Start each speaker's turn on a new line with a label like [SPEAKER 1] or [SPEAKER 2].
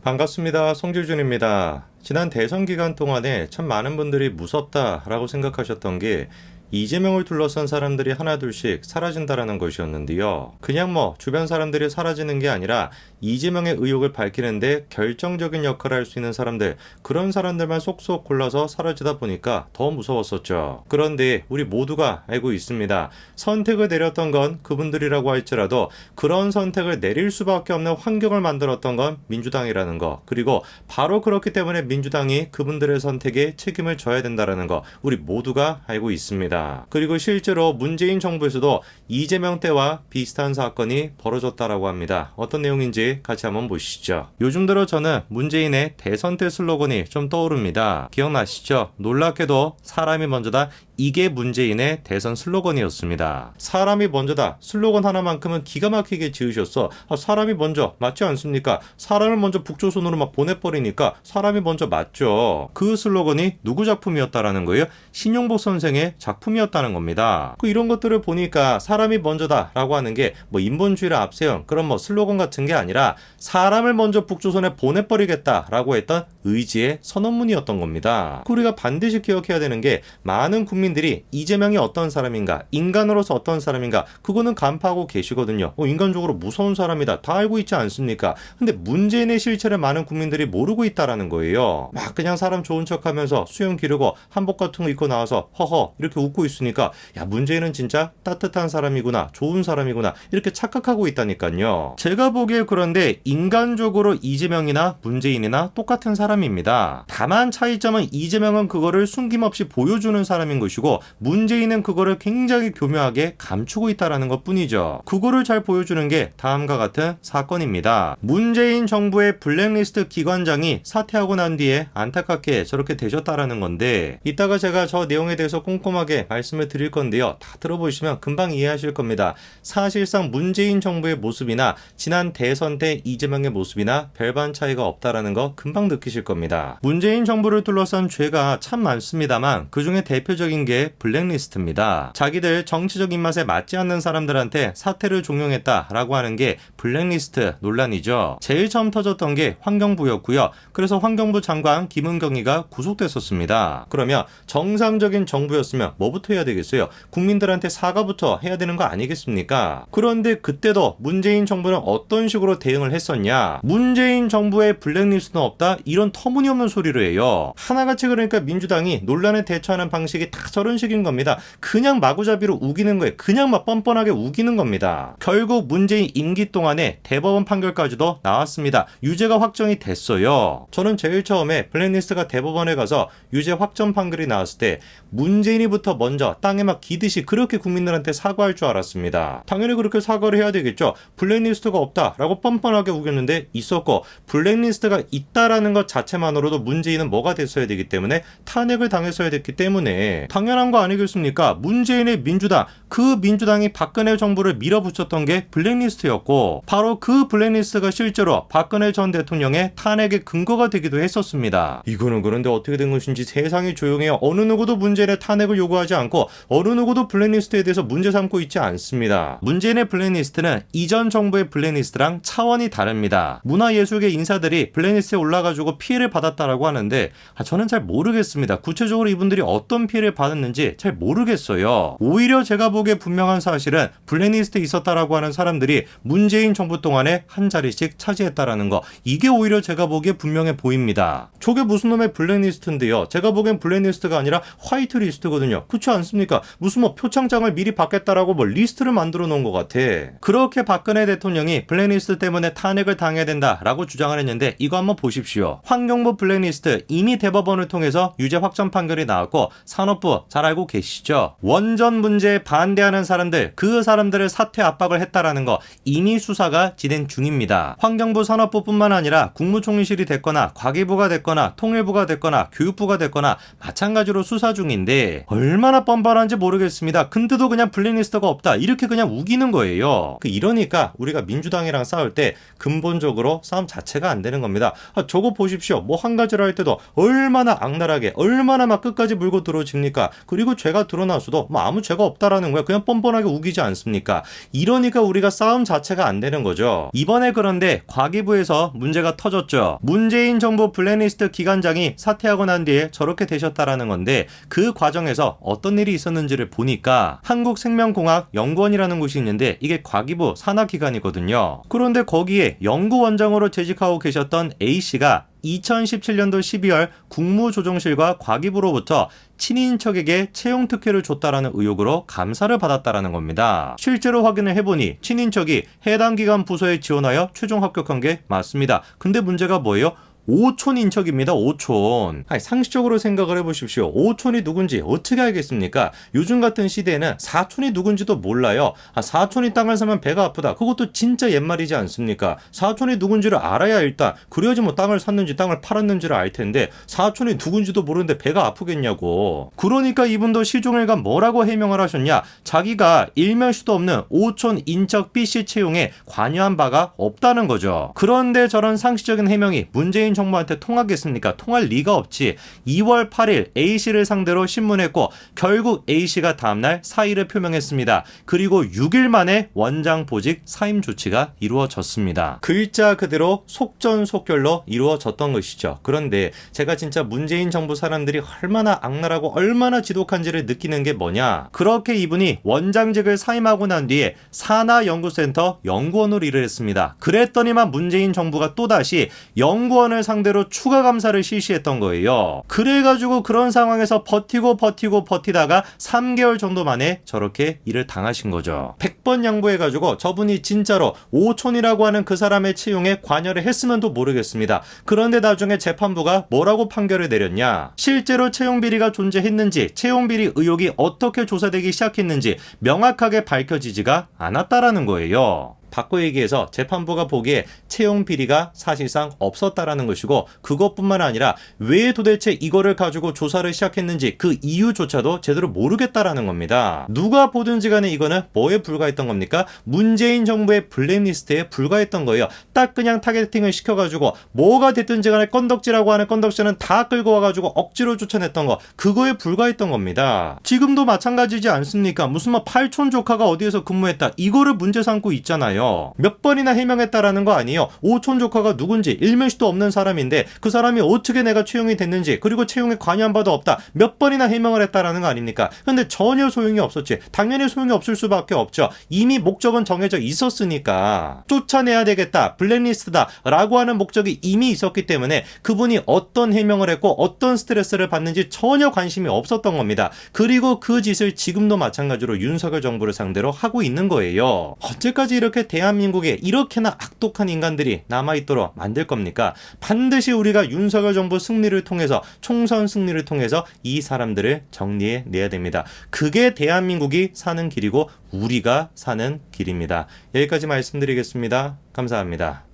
[SPEAKER 1] 반갑습니다. 송질준입니다. 지난 대선 기간 동안에 참 많은 분들이 무섭다라고 생각하셨던 게 이재명을 둘러싼 사람들이 하나둘씩 사라진다라는 것이었는데요. 그냥 주변 사람들이 사라지는 게 아니라 이재명의 의혹을 밝히는데 결정적인 역할을 할 수 있는 사람들, 그런 사람들만 쏙쏙 골라서 사라지다 보니까 더 무서웠었죠. 그런데 우리 모두가 알고 있습니다. 선택을 내렸던 건 그분들이라고 할지라도 그런 선택을 내릴 수밖에 없는 환경을 만들었던 건 민주당이라는 거, 그리고 바로 그렇기 때문에 민주당이 그분들의 선택에 책임을 져야 된다는 거 우리 모두가 알고 있습니다. 그리고 실제로 문재인 정부에서도 이재명 때와 비슷한 사건이 벌어졌다라고 합니다. 어떤 내용인지 같이 한번 보시죠. 요즘 들어 저는 문재인의 대선 때 슬로건이 좀 떠오릅니다. 기억나시죠? 놀랍게도 사람이 먼저다. 이게 문재인의 대선 슬로건이었습니다. 사람이 먼저다. 슬로건 하나만큼은 기가 막히게 지으셨어. 사람이 먼저 맞지 않습니까? 사람을 먼저 북조선으로 막 보내버리니까 사람이 먼저 맞죠. 그 슬로건이 누구 작품이었다라는 거예요? 신용복 선생의 작품이었다는 겁니다. 이런 것들을 보니까 사람이 먼저다라고 하는 게 인본주의를 앞세운 그런 슬로건 같은 게 아니라 사람을 먼저 북조선에 보내버리겠다라고 했던 의지의 선언문이었던 겁니다. 우리가 반드시 기억해야 되는 게 많은 국민들이 이재명이 어떤 사람인가, 인간으로서 어떤 사람인가, 그거는 간파하고 계시거든요. 인간적으로 무서운 사람이다. 다 알고 있지 않습니까? 근데 문재인의 실체를 많은 국민들이 모르고 있다라는 거예요. 그냥 사람 좋은 척 하면서 수염 기르고 한복 같은 거 입고 나와서 허허 이렇게 웃고 있으니까 야, 문재인은 진짜 따뜻한 사람이구나, 좋은 사람이구나 이렇게 착각하고 있다니까요. 제가 보기에 그런데 인간적으로 이재명이나 문재인이나 똑같은 사람입니다. 다만 차이점은 이재명은 그거를 숨김없이 보여주는 사람인 것이고 문재인은 그거를 굉장히 교묘하게 감추고 있다는 것 뿐이죠. 그거를 잘 보여주는 게 다음과 같은 사건입니다. 문재인 정부의 블랙리스트 기관장이 사퇴하고 난 뒤에 안타깝게 저렇게 되셨다라는 건데, 이따가 제가 저 내용에 대해서 꼼꼼하게 말씀을 드릴 건데요. 다 들어보시면 금방 이해하실 겁니다. 사실상 문재인 정부의 모습이나 지난 대선 때 이재명의 모습이나 별반 차이가 없다라는 거 금방 느끼실 겁니다. 문재인 정부를 둘러싼 죄가 참 많습니다만 그중에 대표적인 게 블랙리스트입니다. 자기들 정치적 입맛에 맞지 않는 사람들한테 사퇴를 종용했다라고 하는 게 블랙리스트 논란이죠. 제일 처음 터졌던 게 환경부였고요. 그래서 환경부 장관 김은경이가 구속됐었습니다. 그러면 정상적인 정부였으면 뭐부터 해야 되겠어요? 국민들한테 사과부터 해야 되는 거 아니겠습니까? 그런데 그때도 문재인 정부는 어떤 식으로 대응을 했었냐? 문재인 정부의 블랙리스트는 없다? 이런 터무니없는 소리를 해요. 하나같이 그러니까 민주당이 논란에 대처하는 방식이 다 저런 식인 겁니다. 그냥 마구잡이로 우기는 거예요. 그냥 뻔뻔하게 우기는 겁니다. 결국 문재인 임기 동안에 대법원 판결까지도 나왔습니다. 유죄가 확정이 됐어요. 저는 제일 처음에 블랙리스트가 대법원에 가서 유죄 확정 판결이 나왔을 때 문재인이부터 먼저 땅에 막 기듯이 그렇게 국민들한테 사과할 줄 알았습니다. 당연히 그렇게 사과를 해야 되겠죠. 블랙리스트가 없다라고 뻔뻔하게 우겼는데 있었고, 블랙리스트가 있다라는 것 자체만으로도 문재인은 뭐가 됐어야 되기 때문에 탄핵을 당했어야 됐기 때문에 당연한 거 아니겠습니까? 문재인의 민주당, 그 민주당이 박근혜 정부를 밀어붙였던 게 블랙리스트였고, 바로 그 블랙리스트가 실제로 박근혜 전 대통령의 탄핵의 근거가 되기도 했었습니다. 이거는 그런데 어떻게 된 것인지 세상이 조용해요. 어느 누구도 문재인의 탄핵을 요구하지 않고 어느 누구도 블랙리스트에 대해서 문제 삼고 있지 않습니다. 문재인의 블랙리스트는 이전 정부의 블랙리스트랑 차원이 다릅니다. 문화예술계 인사들이 블랙리스트에 올라가지고 피해를 받았다라고 하는데 저는 잘 모르겠습니다. 구체적으로 이분들이 어떤 피해를 받았는지 잘 모르겠어요. 오히려 제가 보기에 분명한 사실은 블랙리스트에 있었다라고 하는 사람들이 문재인 정부 동안에 한 자리씩 차지했다라는 거, 이게 오히려 제가 보기에 분명해 보입니다. 저게 무슨 놈의 블랙리스트인데요. 제가 보기엔 블랙리스트가 아니라 화이트리스트거든요. 그렇지 않습니까? 무슨 표창장을 미리 받겠다라고 리스트를 만들어 놓은 것 같아. 그렇게 박근혜 대통령이 블랙리스트 때문에 탄핵을 당해야 된다라고 주장을 했는데 이거 한번 보십시오. 환경부 블랙리스트 이미 대법원을 통해서 유죄 확정 판결이 나왔고, 산업부 잘 알고 계시죠? 원전 문제에 반대하는 사람들, 그 사람들을 사퇴 압박을 했다라는 거 이미 수사가 진행 중입니다. 환경부 산업부뿐만 아니라 국무총리실이 됐거나 과기부가 됐거나 통일부가 됐거나 교육부가 됐거나 마찬가지로 수사 중인데 얼마나 뻔뻔한지 모르겠습니다. 근데도 그냥 블랙리스트가 없다 이렇게 그냥 우기는 거예요. 이러니까 우리가 민주당이랑 싸울 때 근본적으로 싸움 자체가 안 되는 겁니다. 저거 보십시오. 한 가지를 할 때도 얼마나 악랄하게 얼마나 막 끝까지 물고 들어집니까? 그리고 죄가 드러났어도 뭐 아무 죄가 없다라는 거야. 그냥 뻔뻔하게 우기지 않습니까? 이러니까 우리가 싸움 자체가 안 되는 거죠. 이번에 그런데 과기부에서 문제가 터졌죠. 문재인 정부 블랙리스트 기관장이 사퇴하고 난 뒤에 저렇게 되셨다라는 건데 그 과정에서 어떤 일이 있었는지를 보니까 한국생명공학연구원이라는 곳이 있는데 이게 과기부 산하기관이거든요. 그런데 거기에 연구원장으로 재직하고 계셨던 A씨가 2017년도 12월 국무조정실과 과기부로부터 친인척에게 채용 특혜를 줬다라는 의혹으로 감사를 받았다라는 겁니다. 실제로 확인을 해보니 친인척이 해당 기관 부서에 지원하여 최종 합격한 게 맞습니다. 근데 문제가 뭐예요? 오촌 인척입니다. 오촌. 아니, 상식적으로 생각을 해보십시오. 오촌이 누군지 어떻게 알겠습니까? 요즘 같은 시대에는 사촌이 누군지도 몰라요. 사촌이 땅을 사면 배가 아프다. 그것도 진짜 옛말이지 않습니까? 사촌이 누군지를 알아야 일단 그래야지 뭐 땅을 샀는지 땅을 팔았는지를 알 텐데 사촌이 누군지도 모르는데 배가 아프겠냐고. 그러니까 이분도 시종일관 뭐라고 해명을 하셨냐? 자기가 일면수도 없는 오촌 인척 B씨 채용에 관여한 바가 없다는 거죠. 그런데 저런 상식적인 해명이 문재인 정부한테 통하겠습니까? 통할 리가 없지. 2월 8일 A씨를 상대로 신문했고 결국 A씨가 다음날 사의를 표명했습니다. 그리고 6일 만에 원장 보직 사임 조치가 이루어졌습니다. 글자 그대로 속전속결로 이루어졌던 것이죠. 그런데 제가 진짜 문재인 정부 사람들이 얼마나 악랄하고 얼마나 지독한지를 느끼는 게 뭐냐. 그렇게 이분이 원장직을 사임하고 난 뒤에 산하연구센터 연구원으로 일을 했습니다. 그랬더니만 문재인 정부가 또다시 연구원을 상대로 추가 감사를 실시했던 거예요. 그래가지고 그런 상황에서 버티다가 3개월 정도 만에 저렇게 일을 당하신 거죠. 100번 양보해가지고 저분이 진짜로 오촌이라고 하는 그 사람의 채용에 관여를 했으면도 모르겠습니다. 그런데 나중에 재판부가 뭐라고 판결을 내렸냐? 실제로 채용비리가 존재했는지, 채용비리 의혹이 어떻게 조사되기 시작했는지 명확하게 밝혀지지가 않았다라는 거예요. 바꿔 얘기해서 재판부가 보기에 채용 비리가 사실상 없었다라는 것이고, 그것뿐만 아니라 왜 도대체 이거를 가지고 조사를 시작했는지 그 이유조차도 제대로 모르겠다라는 겁니다. 누가 보든지 간에 이거는 뭐에 불과했던 겁니까? 문재인 정부의 블랙리스트에 불과했던 거예요. 딱 그냥 타겟팅을 시켜가지고 뭐가 됐든지 간에 건덕지라고 하는 건덕지는 다 끌고 와가지고 억지로 쫓아냈던 거, 그거에 불과했던 겁니다. 지금도 마찬가지지 않습니까? 무슨 뭐 팔촌 조카가 어디에서 근무했다, 이거를 문제 삼고 있잖아요. 몇 번이나 해명했다라는 거 아니에요. 오촌 조카가 누군지 일면식도 없는 사람인데 그 사람이 어떻게 내가 채용이 됐는지, 그리고 채용에 관여한 바도 없다, 몇 번이나 해명을 했다라는 거 아닙니까? 근데 전혀 소용이 없었지. 당연히 소용이 없을 수밖에 없죠. 이미 목적은 정해져 있었으니까. 쫓아내야 되겠다, 블랙리스트다 라고 하는 목적이 이미 있었기 때문에 그분이 어떤 해명을 했고 어떤 스트레스를 받는지 전혀 관심이 없었던 겁니다. 그리고 그 짓을 지금도 마찬가지로 윤석열 정부를 상대로 하고 있는 거예요. 언제까지 이렇게 대한민국에 이렇게나 악독한 인간들이 남아있도록 만들 겁니까? 반드시 우리가 윤석열 정부 승리를 통해서, 총선 승리를 통해서 이 사람들을 정리해 내야 됩니다. 그게 대한민국이 사는 길이고 우리가 사는 길입니다. 여기까지 말씀드리겠습니다. 감사합니다.